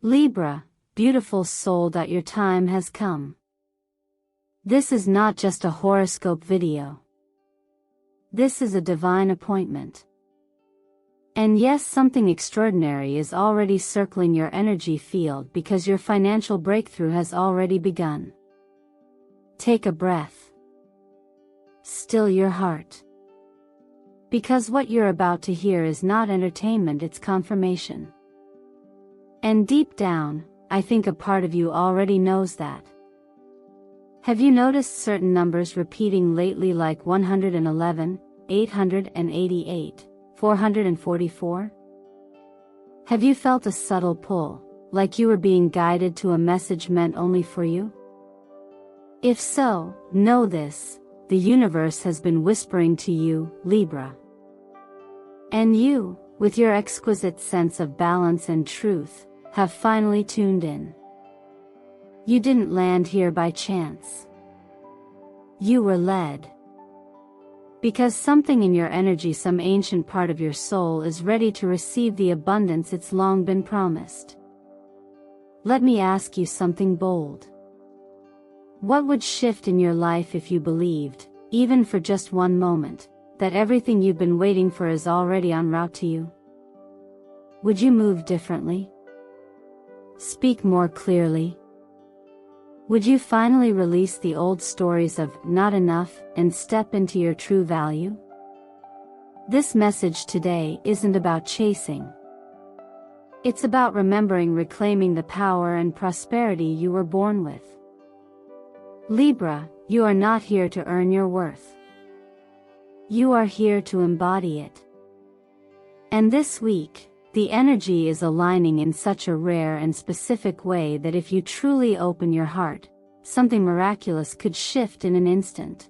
Libra, beautiful soul, your time has come. This is not just a horoscope video. This is a divine appointment. And yes, something extraordinary is already circling your energy field because your financial breakthrough has already begun. Take a breath. Still your heart. Because what you're about to hear is not entertainment, it's confirmation. And deep down, I think a part of you already knows that. Have you noticed certain numbers repeating lately, like 111, 888, 444? Have you felt a subtle pull, like you were being guided to a message meant only for you? If so, know this: the universe has been whispering to you, Libra. And you, with your exquisite sense of balance and truth, have finally tuned in. You didn't land here by chance. You were led. Because something in your energy, some ancient part of your soul, is ready to receive the abundance it's long been promised. Let me ask you something bold. What would shift in your life if you believed, even for just one moment, that everything you've been waiting for is already en route to you? Would you move differently? Speak more clearly? Would you finally release the old stories of not enough and step into your true value? This message today isn't about chasing. It's about remembering, reclaiming the power and prosperity you were born with. Libra, you are not here to earn your worth. You are here to embody it. And this week, the energy is aligning in such a rare and specific way that if you truly open your heart, something miraculous could shift in an instant.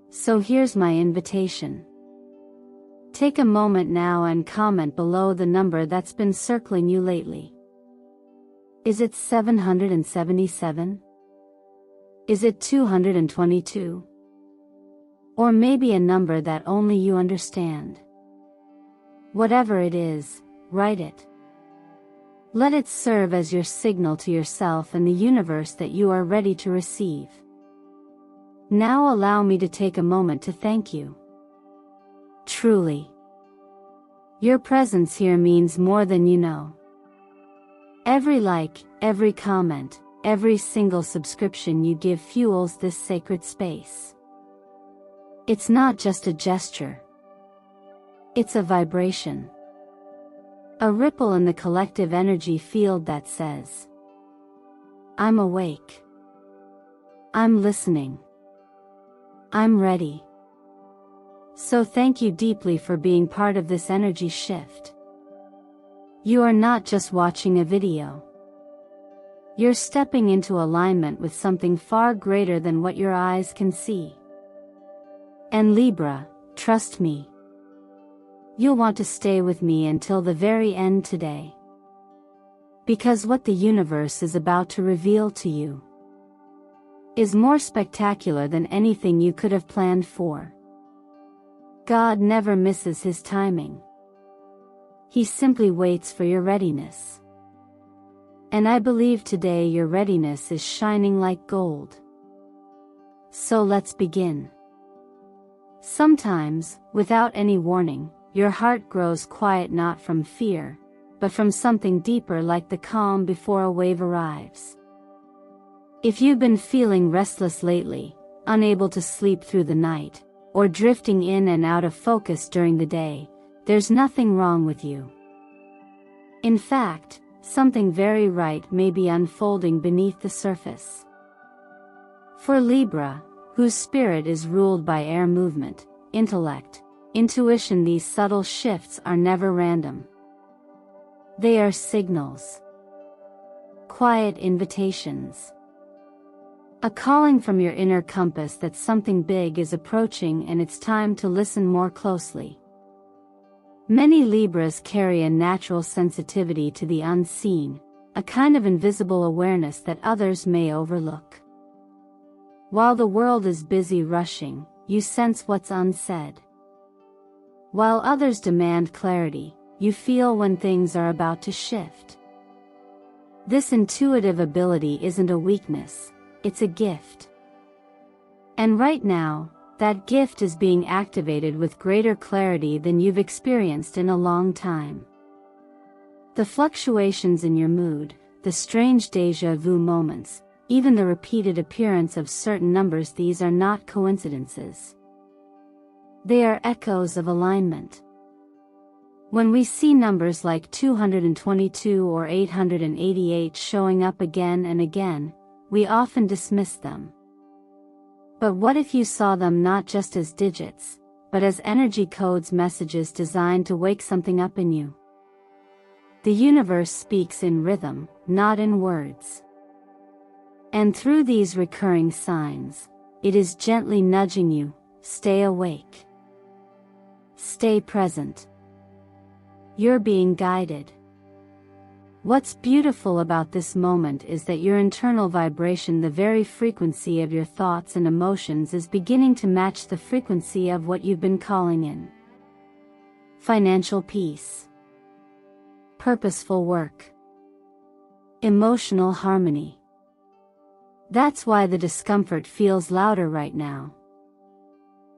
So here's my invitation. Take a moment now and comment below the number that's been circling you lately. Is it 777? Is it 222? Or maybe a number that only you understand? Whatever it is, write it. Let it serve as your signal to yourself and the universe that you are ready to receive. Now allow me to take a moment to thank you. Truly. Your presence here means more than you know. Every like, every comment, every single subscription you give fuels this sacred space. It's not just a gesture. It's a vibration. A ripple in the collective energy field that says, I'm awake. I'm listening. I'm ready. So thank you deeply for being part of this energy shift. You are not just watching a video. You're stepping into alignment with something far greater than what your eyes can see. And Libra, trust me. You'll want to stay with me until the very end today. Because what the universe is about to reveal to you is more spectacular than anything you could have planned for. God never misses his timing. He simply waits for your readiness. And I believe today your readiness is shining like gold. So let's begin. Sometimes, without any warning, your heart grows quiet, not from fear, but from something deeper, like the calm before a wave arrives. If you've been feeling restless lately, unable to sleep through the night, or drifting in and out of focus during the day, there's nothing wrong with you. In fact, something very right may be unfolding beneath the surface. For Libra, whose spirit is ruled by air movement, intellect, intuition, these subtle shifts are never random. They are signals. Quiet invitations. A calling from your inner compass that something big is approaching and it's time to listen more closely. Many Libras carry a natural sensitivity to the unseen, a kind of invisible awareness that others may overlook. While the world is busy rushing, you sense what's unsaid. While others demand clarity, you feel when things are about to shift. This intuitive ability isn't a weakness, it's a gift. And right now, that gift is being activated with greater clarity than you've experienced in a long time. The fluctuations in your mood, the strange déjà vu moments, even the repeated appearance of certain numbers, these are not coincidences. They are echoes of alignment. When we see numbers like 222 or 888 showing up again and again, we often dismiss them. But what if you saw them not just as digits, but as energy codes, messages designed to wake something up in you? The universe speaks in rhythm, not in words. And through these recurring signs, it is gently nudging you, stay awake. Stay present. You're being guided. What's beautiful about this moment is that your internal vibration, the very frequency of your thoughts and emotions, is beginning to match the frequency of what you've been calling in. Financial peace. Purposeful work. Emotional harmony. That's why the discomfort feels louder right now.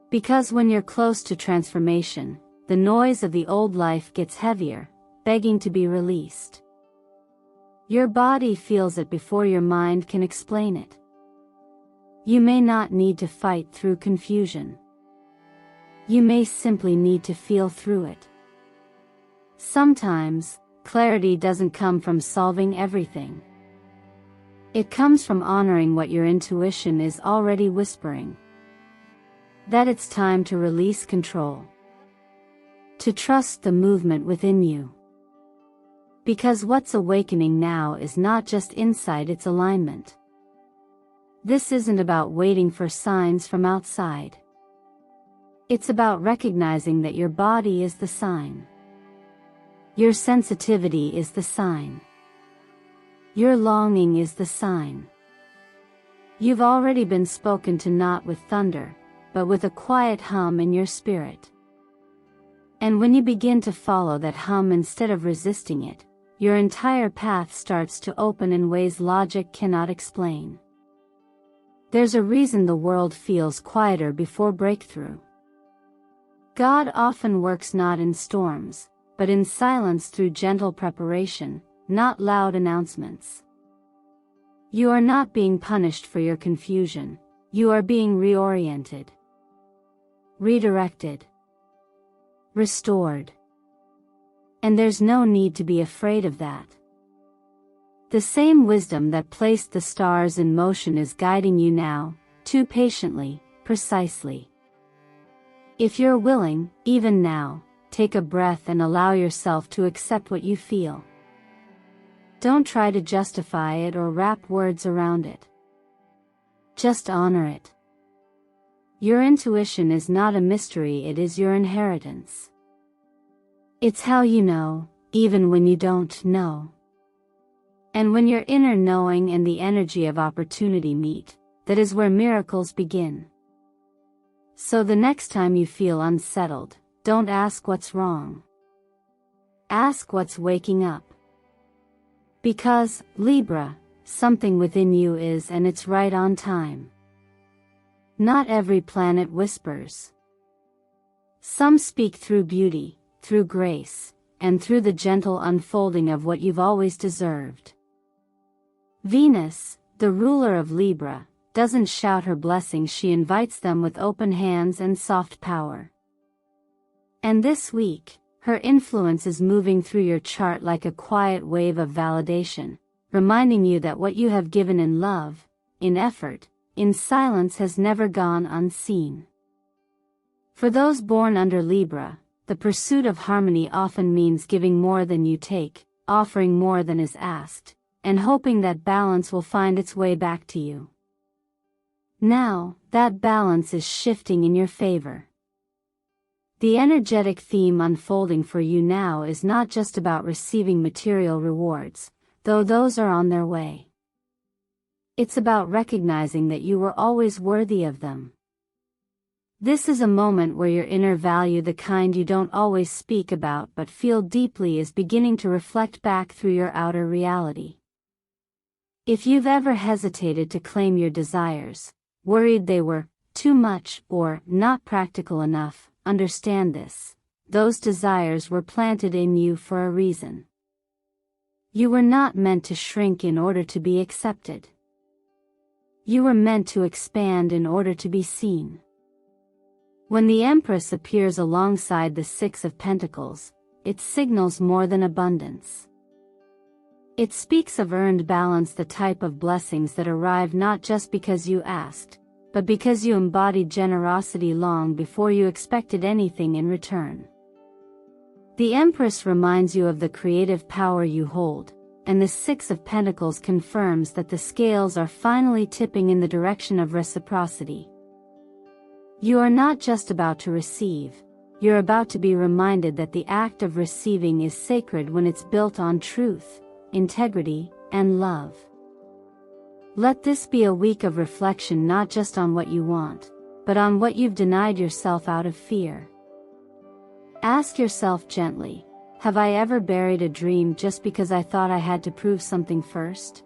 Because when you're close to transformation, the noise of the old life gets heavier, begging to be released. Your body feels it before your mind can explain it. You may not need to fight through confusion. You may simply need to feel through it. Sometimes, clarity doesn't come from solving everything. It comes from honoring what your intuition is already whispering. That it's time to release control. To trust the movement within you. Because what's awakening now is not just insight, it's alignment. This isn't about waiting for signs from outside. It's about recognizing that your body is the sign. Your sensitivity is the sign. Your longing is the sign. You've already been spoken to, not with thunder, but with a quiet hum in your spirit. And when you begin to follow that hum instead of resisting it, your entire path starts to open in ways logic cannot explain. There's a reason the world feels quieter before breakthrough. God often works not in storms, but in silence, through gentle preparation, not loud announcements. You are not being punished for your confusion, you are being reoriented, redirected, restored. And there's no need to be afraid of that. The same wisdom that placed the stars in motion is guiding you now, too patiently, precisely. If you're willing, even now, take a breath and allow yourself to accept what you feel. Don't try to justify it or wrap words around it. Just honor it. Your intuition is not a mystery, it is your inheritance. It's how you know, even when you don't know. And when your inner knowing and the energy of opportunity meet, that is where miracles begin. So the next time you feel unsettled, don't ask what's wrong. Ask what's waking up. Because, Libra, something within you is, and it's right on time. Not every planet whispers. Some speak through beauty, through grace, and through the gentle unfolding of what you've always deserved. Venus, the ruler of Libra, doesn't shout her blessings, she invites them with open hands and soft power. And this week, her influence is moving through your chart like a quiet wave of validation, reminding you that what you have given in love, in effort, in silence has never gone unseen. For those born under Libra, the pursuit of harmony often means giving more than you take, offering more than is asked, and hoping that balance will find its way back to you. Now, that balance is shifting in your favor. The energetic theme unfolding for you now is not just about receiving material rewards, though those are on their way. It's about recognizing that you were always worthy of them. This is a moment where your inner value, the kind you don't always speak about but feel deeply, is beginning to reflect back through your outer reality. If you've ever hesitated to claim your desires, worried they were too much or not practical enough, understand this. Those desires were planted in you for a reason. You were not meant to shrink in order to be accepted. You were meant to expand in order to be seen. When the Empress appears alongside the Six of Pentacles, it signals more than abundance. It speaks of earned balance, the type of blessings that arrive not just because you asked, but because you embodied generosity long before you expected anything in return. The Empress reminds you of the creative power you hold, and the Six of Pentacles confirms that the scales are finally tipping in the direction of reciprocity. You are not just about to receive, you're about to be reminded that the act of receiving is sacred when it's built on truth, integrity, and love. Let this be a week of reflection, not just on what you want, but on what you've denied yourself out of fear. Ask yourself gently, have I ever buried a dream just because I thought I had to prove something first?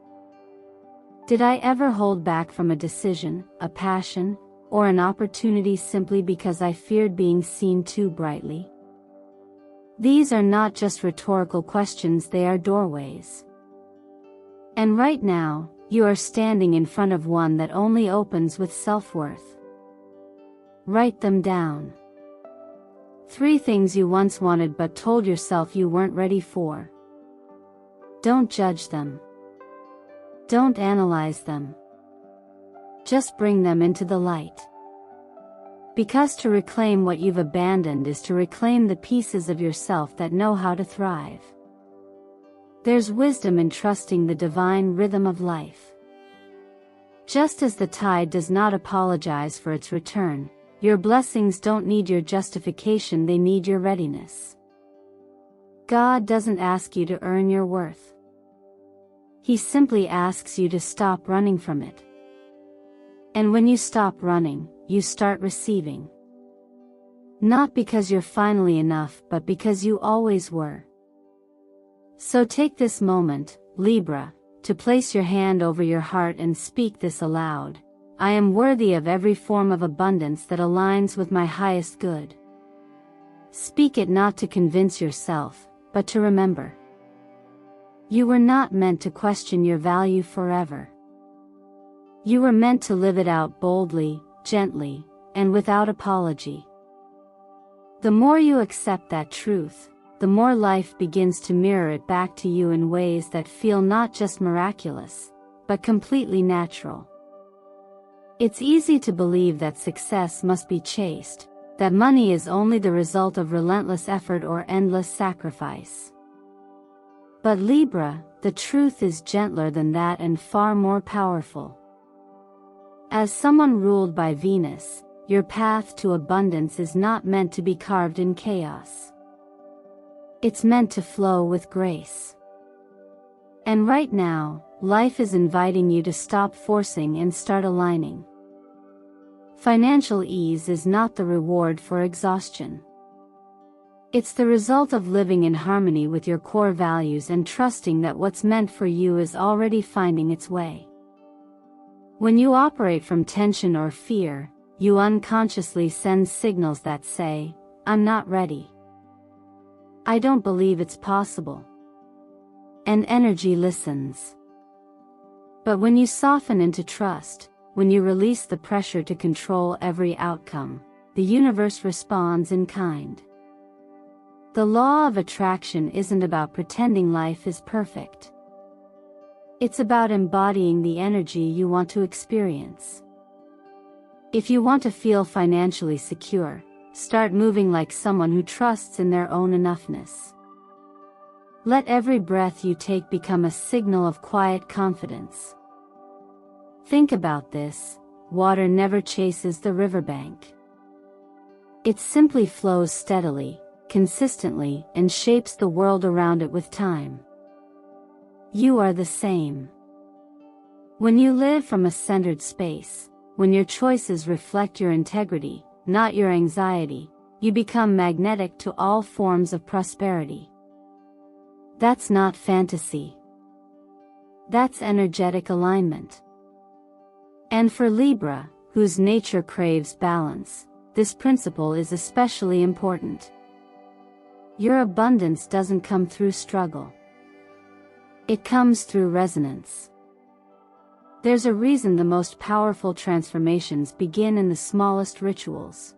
Did I ever hold back from a decision, a passion, or an opportunity simply because I feared being seen too brightly? These are not just rhetorical questions, they are doorways. And right now, you are standing in front of one that only opens with self-worth. Write them down. 3 things you once wanted but told yourself you weren't ready for. Don't judge them. Don't analyze them. Just bring them into the light. Because to reclaim what you've abandoned is to reclaim the pieces of yourself that know how to thrive. There's wisdom in trusting the divine rhythm of life. Just as the tide does not apologize for its return, your blessings don't need your justification, they need your readiness. God doesn't ask you to earn your worth. He simply asks you to stop running from it. And when you stop running, you start receiving. Not because you're finally enough, but because you always were. So take this moment, Libra, to place your hand over your heart and speak this aloud. I am worthy of every form of abundance that aligns with my highest good. Speak it not to convince yourself, but to remember. You were not meant to question your value forever. You were meant to live it out boldly, gently, and without apology. The more you accept that truth, the more life begins to mirror it back to you in ways that feel not just miraculous, but completely natural. It's easy to believe that success must be chased, that money is only the result of relentless effort or endless sacrifice. But Libra, the truth is gentler than that and far more powerful. As someone ruled by Venus, your path to abundance is not meant to be carved in chaos. It's meant to flow with grace. And right now, life is inviting you to stop forcing and start aligning. Financial ease is not the reward for exhaustion. It's the result of living in harmony with your core values and trusting that what's meant for you is already finding its way. When you operate from tension or fear, you unconsciously send signals that say, I'm not ready. I don't believe it's possible. And energy listens. But when you soften into trust, when you release the pressure to control every outcome, the universe responds in kind. The law of attraction isn't about pretending life is perfect. It's about embodying the energy you want to experience. If you want to feel financially secure, start moving like someone who trusts in their own enoughness. Let every breath you take become a signal of quiet confidence. Think about this: water never chases the riverbank. It simply flows steadily, consistently, and shapes the world around it with time. You are the same. When you live from a centered space, when your choices reflect your integrity, not your anxiety, you become magnetic to all forms of prosperity. That's not fantasy. That's energetic alignment. And for Libra, whose nature craves balance, this principle is especially important. Your abundance doesn't come through struggle. It comes through resonance. There's a reason the most powerful transformations begin in the smallest rituals.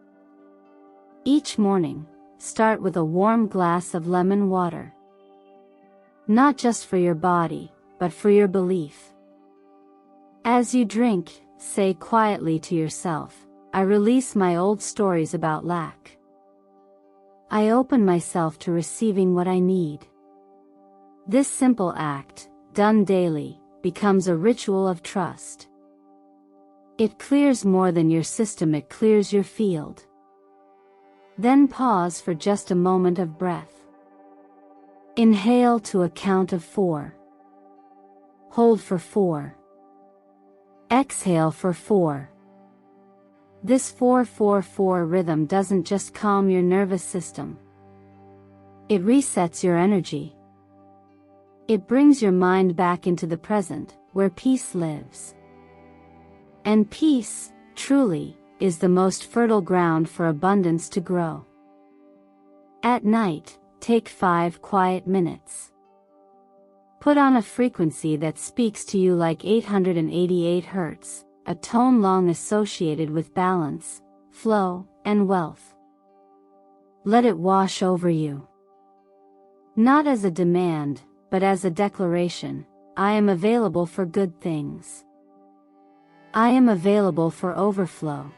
Each morning, start with a warm glass of lemon water. Not just for your body, but for your belief. As you drink, say quietly to yourself, I release my old stories about lack. I open myself to receiving what I need. This simple act, done daily, becomes a ritual of trust. It clears more than your system, it clears your field. Then pause for just a moment of breath. Inhale to a count of 4. Hold for 4. Exhale for 4. This 4-4-4 rhythm doesn't just calm your nervous system. It resets your energy. It brings your mind back into the present, where peace lives. And peace, truly, is the most fertile ground for abundance to grow. At night, take 5 quiet minutes. Put on a frequency that speaks to you like 888 Hz, a tone long associated with balance, flow, and wealth. Let it wash over you. Not as a demand, but as a declaration, I am available for good things. I am available for overflow.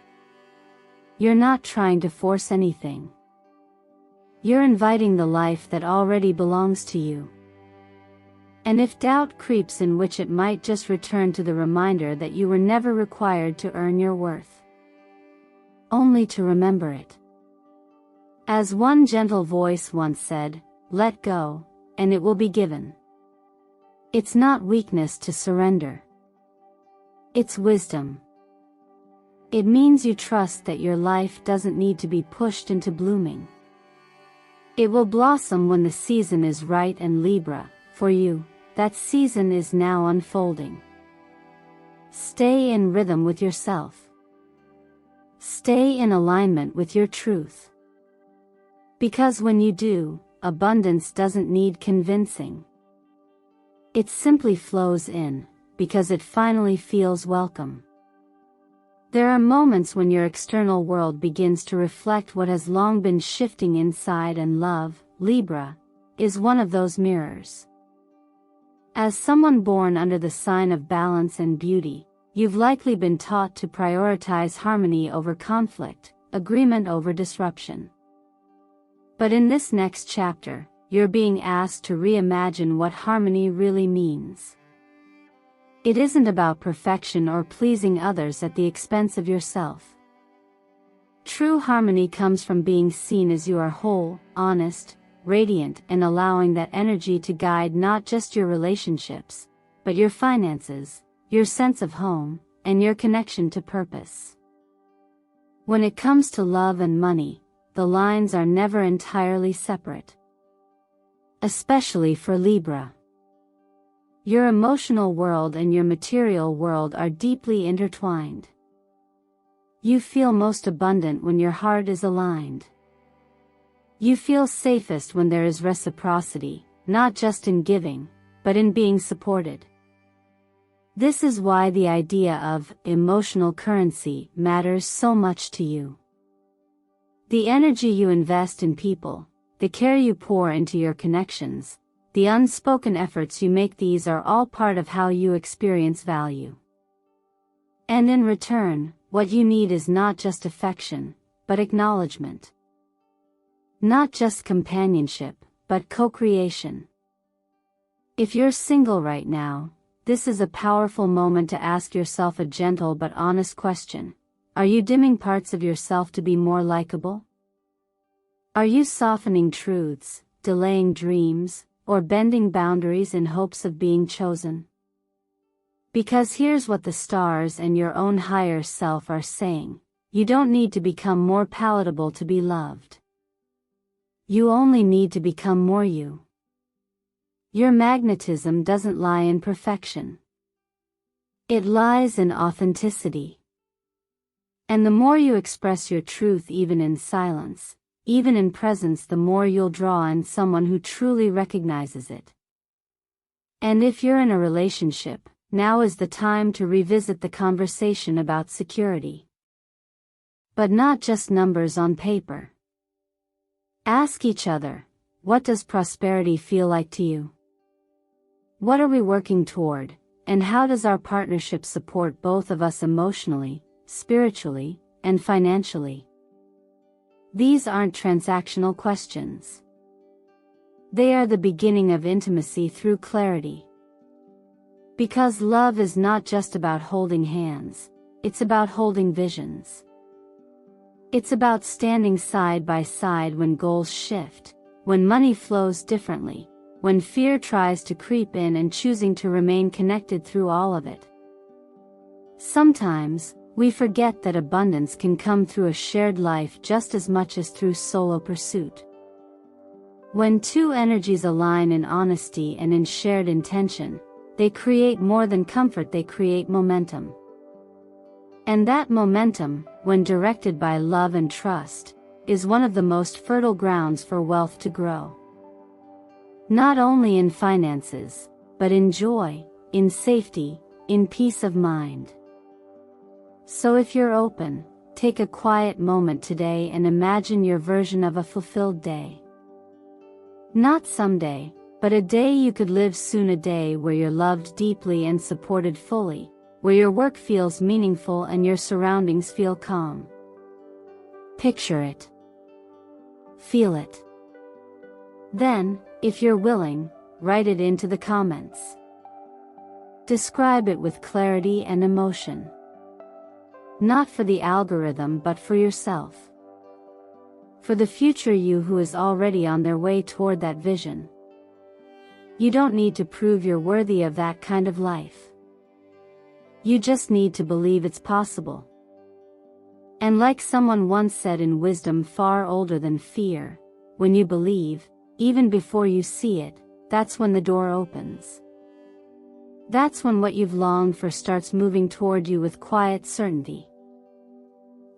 You're not trying to force anything. You're inviting the life that already belongs to you. And if doubt creeps in, which it might, just return to the reminder that you were never required to earn your worth. Only to remember it. As one gentle voice once said, let go, and it will be given. It's not weakness to surrender. It's wisdom. It means you trust that your life doesn't need to be pushed into blooming. It will blossom when the season is right, and Libra, for you, that season is now unfolding. Stay in rhythm with yourself. Stay in alignment with your truth. Because when you do, abundance doesn't need convincing. It simply flows in, because it finally feels welcome. There are moments when your external world begins to reflect what has long been shifting inside, and love, Libra, is one of those mirrors. As someone born under the sign of balance and beauty, you've likely been taught to prioritize harmony over conflict, agreement over disruption. But in this next chapter, you're being asked to reimagine what harmony really means. It isn't about perfection or pleasing others at the expense of yourself. True harmony comes from being seen as you are whole, honest, radiant, and allowing that energy to guide not just your relationships, but your finances, your sense of home, and your connection to purpose. When it comes to love and money, the lines are never entirely separate. Especially for Libra. Your emotional world and your material world are deeply intertwined. You feel most abundant when your heart is aligned. You feel safest when there is reciprocity, not just in giving, but in being supported. This is why the idea of emotional currency matters so much to you. The energy you invest in people, the care you pour into your connections, the unspoken efforts you make, these are all part of how you experience value. And in return, what you need is not just affection, but acknowledgement. Not just companionship, but co-creation. If you're single right now, this is a powerful moment to ask yourself a gentle but honest question. Are you dimming parts of yourself to be more likable? Are you softening truths, delaying dreams, or bending boundaries in hopes of being chosen? Because here's what the stars and your own higher self are saying: you don't need to become more palatable to be loved. You only need to become more you. Your magnetism doesn't lie in perfection. It lies in authenticity. And the more you express your truth even in silence, even in presence, the more you'll draw in someone who truly recognizes it. And if you're in a relationship, now is the time to revisit the conversation about security. But not just numbers on paper. Ask each other, what does prosperity feel like to you? What are we working toward, and how does our partnership support both of us emotionally, spiritually, and financially? These aren't transactional questions. They are the beginning of intimacy through clarity. Because love is not just about holding hands, it's about holding visions. It's about standing side by side when goals shift, when money flows differently, when fear tries to creep in, and choosing to remain connected through all of it. Sometimes, we forget that abundance can come through a shared life just as much as through solo pursuit. When two energies align in honesty and in shared intention, they create more than comfort, they create momentum. And that momentum, when directed by love and trust, is one of the most fertile grounds for wealth to grow. Not only in finances, but in joy, in safety, in peace of mind. So if you're open, take a quiet moment today and imagine your version of a fulfilled day. Not someday, but a day you could live soon, a day where you're loved deeply and supported fully, where your work feels meaningful and your surroundings feel calm. Picture it. Feel it. Then, if you're willing, write it into the comments. Describe it with clarity and emotion. Not for the algorithm, but for yourself. For the future you who is already on their way toward that vision. You don't need to prove you're worthy of that kind of life. You just need to believe it's possible. And like someone once said in wisdom far older than fear, when you believe, even before you see it, that's when the door opens. That's when what you've longed for starts moving toward you with quiet certainty.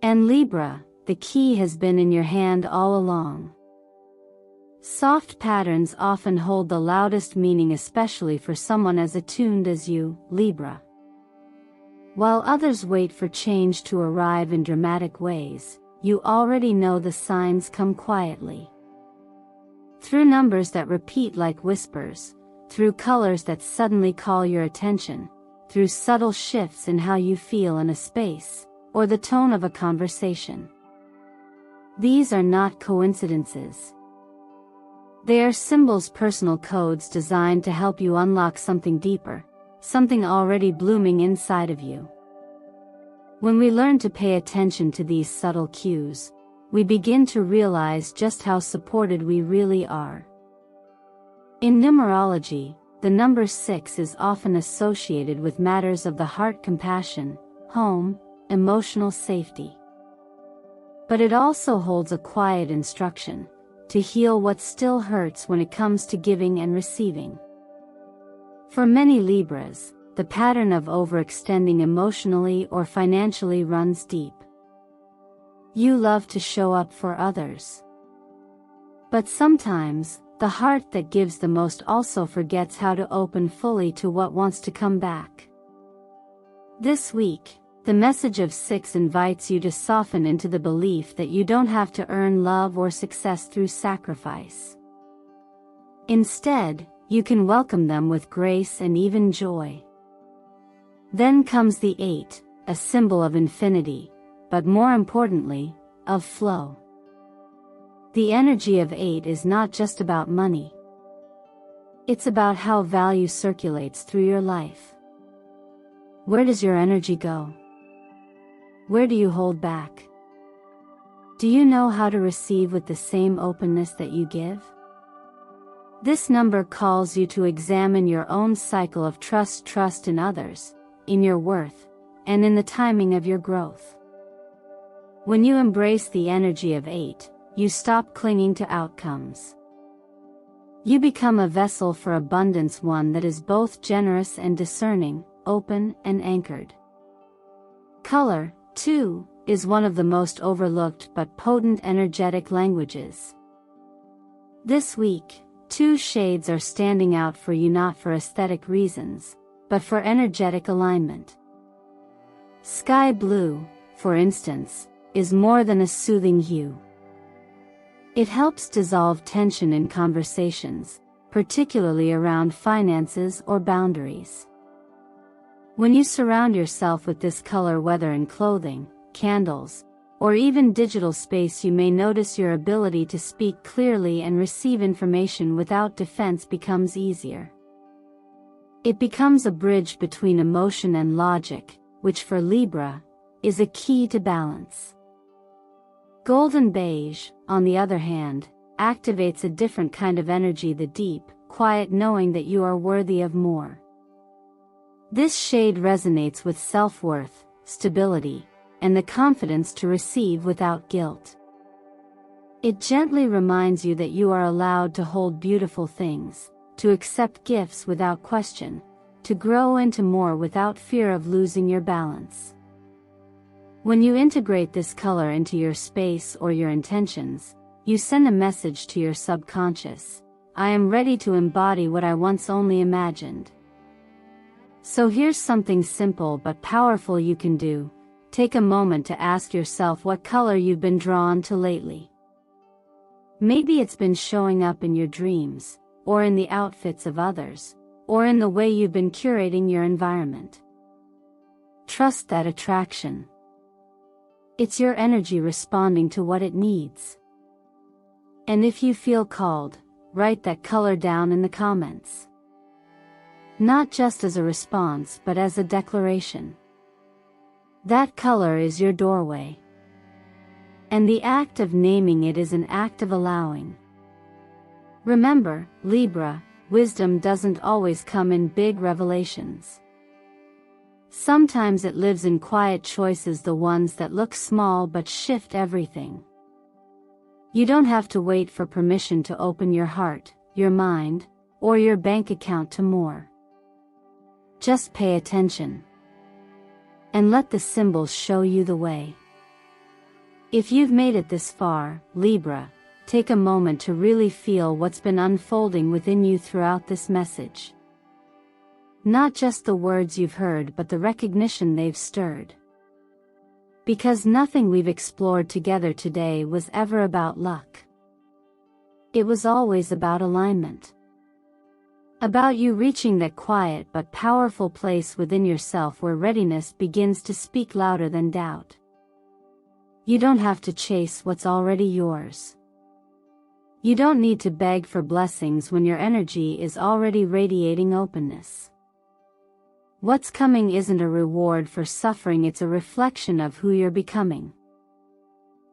And Libra, the key has been in your hand all along. Soft patterns often hold the loudest meaning, especially for someone as attuned as you, Libra. While others wait for change to arrive in dramatic ways, you already know the signs come quietly. Through numbers that repeat like whispers, through colors that suddenly call your attention, through subtle shifts in how you feel in a space, or the tone of a conversation. These are not coincidences. They are symbols, personal codes designed to help you unlock something deeper, something already blooming inside of you. When we learn to pay attention to these subtle cues, we begin to realize just how supported we really are. In numerology, the number 6 is often associated with matters of the heart, compassion, home, emotional safety. But it also holds a quiet instruction to heal what still hurts when it comes to giving and receiving. For many Libras, the pattern of overextending emotionally or financially runs deep. You love to show up for others. But sometimes, the heart that gives the most also forgets how to open fully to what wants to come back. This week, the message of 6 invites you to soften into the belief that you don't have to earn love or success through sacrifice. Instead, you can welcome them with grace and even joy. Then comes the 8, a symbol of infinity, but more importantly, of flow. The energy of 8 is not just about money. It's about how value circulates through your life. Where does your energy go? Where do you hold back? Do you know how to receive with the same openness that you give? This number calls you to examine your own cycle of trust in others, in your worth, and in the timing of your growth. When you embrace the energy of 8, you stop clinging to outcomes. You become a vessel for abundance, one that is both generous and discerning, open and anchored. Color, too, is one of the most overlooked but potent energetic languages. This week, 2 shades are standing out for you, not for aesthetic reasons, but for energetic alignment. Sky blue, for instance, is more than a soothing hue. It helps dissolve tension in conversations, particularly around finances or boundaries. When you surround yourself with this color, whether in clothing, candles, or even digital space, you may notice your ability to speak clearly and receive information without defense becomes easier. It becomes a bridge between emotion and logic, which for Libra, is a key to balance. Golden beige, on the other hand, activates a different kind of energy, the deep, quiet knowing that you are worthy of more. This shade resonates with self-worth, stability, and the confidence to receive without guilt. It gently reminds you that you are allowed to hold beautiful things, to accept gifts without question, to grow into more without fear of losing your balance. When you integrate this color into your space or your intentions, you send a message to your subconscious: I am ready to embody what I once only imagined. So here's something simple but powerful you can do. Take a moment to ask yourself what color you've been drawn to lately. Maybe it's been showing up in your dreams, or in the outfits of others, or in the way you've been curating your environment. Trust that attraction. It's your energy responding to what it needs. And if you feel called, write that color down in the comments. Not just as a response, but as a declaration. That color is your doorway. And the act of naming it is an act of allowing. Remember, Libra, wisdom doesn't always come in big revelations. Sometimes it lives in quiet choices, the ones that look small but shift everything. You don't have to wait for permission to open your heart, your mind, or your bank account to more. Just pay attention. And let the symbols show you the way. If you've made it this far, Libra, take a moment to really feel what's been unfolding within you throughout this message. Not just the words you've heard, but the recognition they've stirred. Because nothing we've explored together today was ever about luck. It was always about alignment. About you reaching that quiet but powerful place within yourself where readiness begins to speak louder than doubt. You don't have to chase what's already yours. You don't need to beg for blessings when your energy is already radiating openness. What's coming isn't a reward for suffering, it's a reflection of who you're becoming.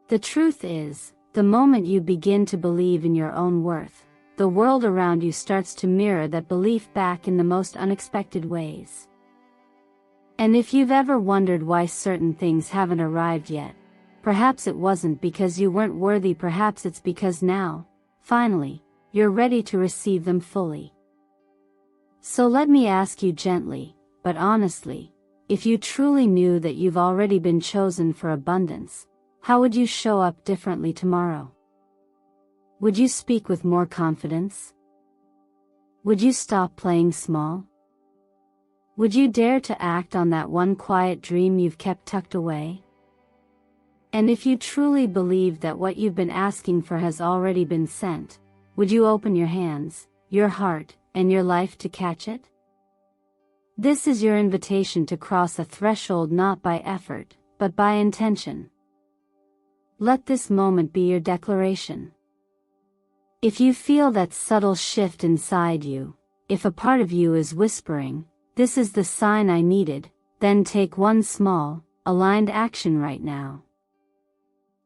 The truth is, the moment you begin to believe in your own worth, the world around you starts to mirror that belief back in the most unexpected ways. And if you've ever wondered why certain things haven't arrived yet, perhaps it wasn't because you weren't worthy, perhaps it's because now, finally, you're ready to receive them fully. So let me ask you gently, but honestly, if you truly knew that you've already been chosen for abundance, how would you show up differently tomorrow? Would you speak with more confidence? Would you stop playing small? Would you dare to act on that one quiet dream you've kept tucked away? And if you truly believe that what you've been asking for has already been sent, would you open your hands, your heart, and your life to catch it? This is your invitation to cross a threshold not by effort, but by intention. Let this moment be your declaration. If you feel that subtle shift inside you, if a part of you is whispering, "This is the sign I needed," then take one small, aligned action right now.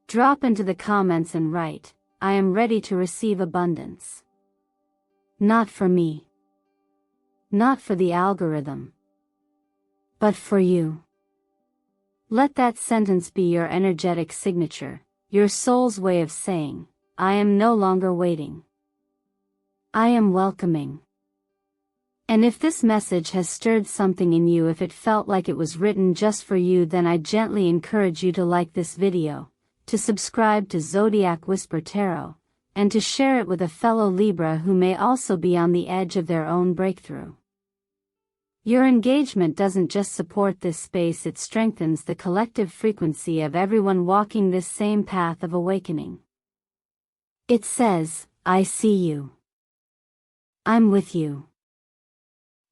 Drop into the comments and write, "I am ready to receive abundance." Not for me. Not for the algorithm. But for you. Let that sentence be your energetic signature, your soul's way of saying, "I am no longer waiting." I am welcoming. And if this message has stirred something in you, if it felt like it was written just for you, then I gently encourage you to like this video, to subscribe to Zodiac Whisper Tarot, and to share it with a fellow Libra who may also be on the edge of their own breakthrough. Your engagement doesn't just support this space, it strengthens the collective frequency of everyone walking this same path of awakening. It says, I see you. I'm with you.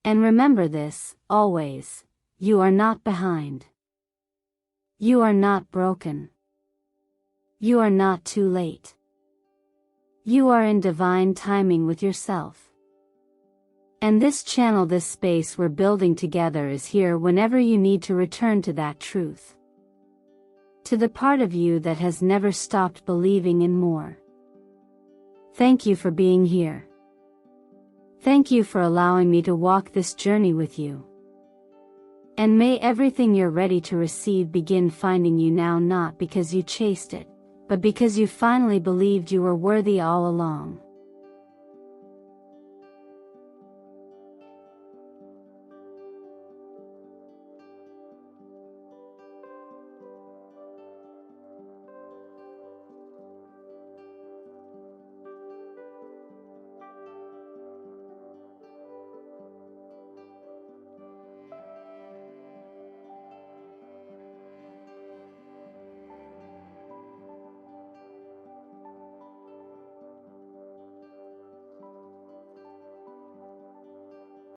And remember this, always, you are not behind. You are not broken. You are not too late. You are in divine timing with yourself. And this channel, this space we're building together, is here whenever you need to return to that truth. To the part of you that has never stopped believing in more. Thank you for being here. Thank you for allowing me to walk this journey with you. And may everything you're ready to receive begin finding you now, not because you chased it, but because you finally believed you were worthy all along.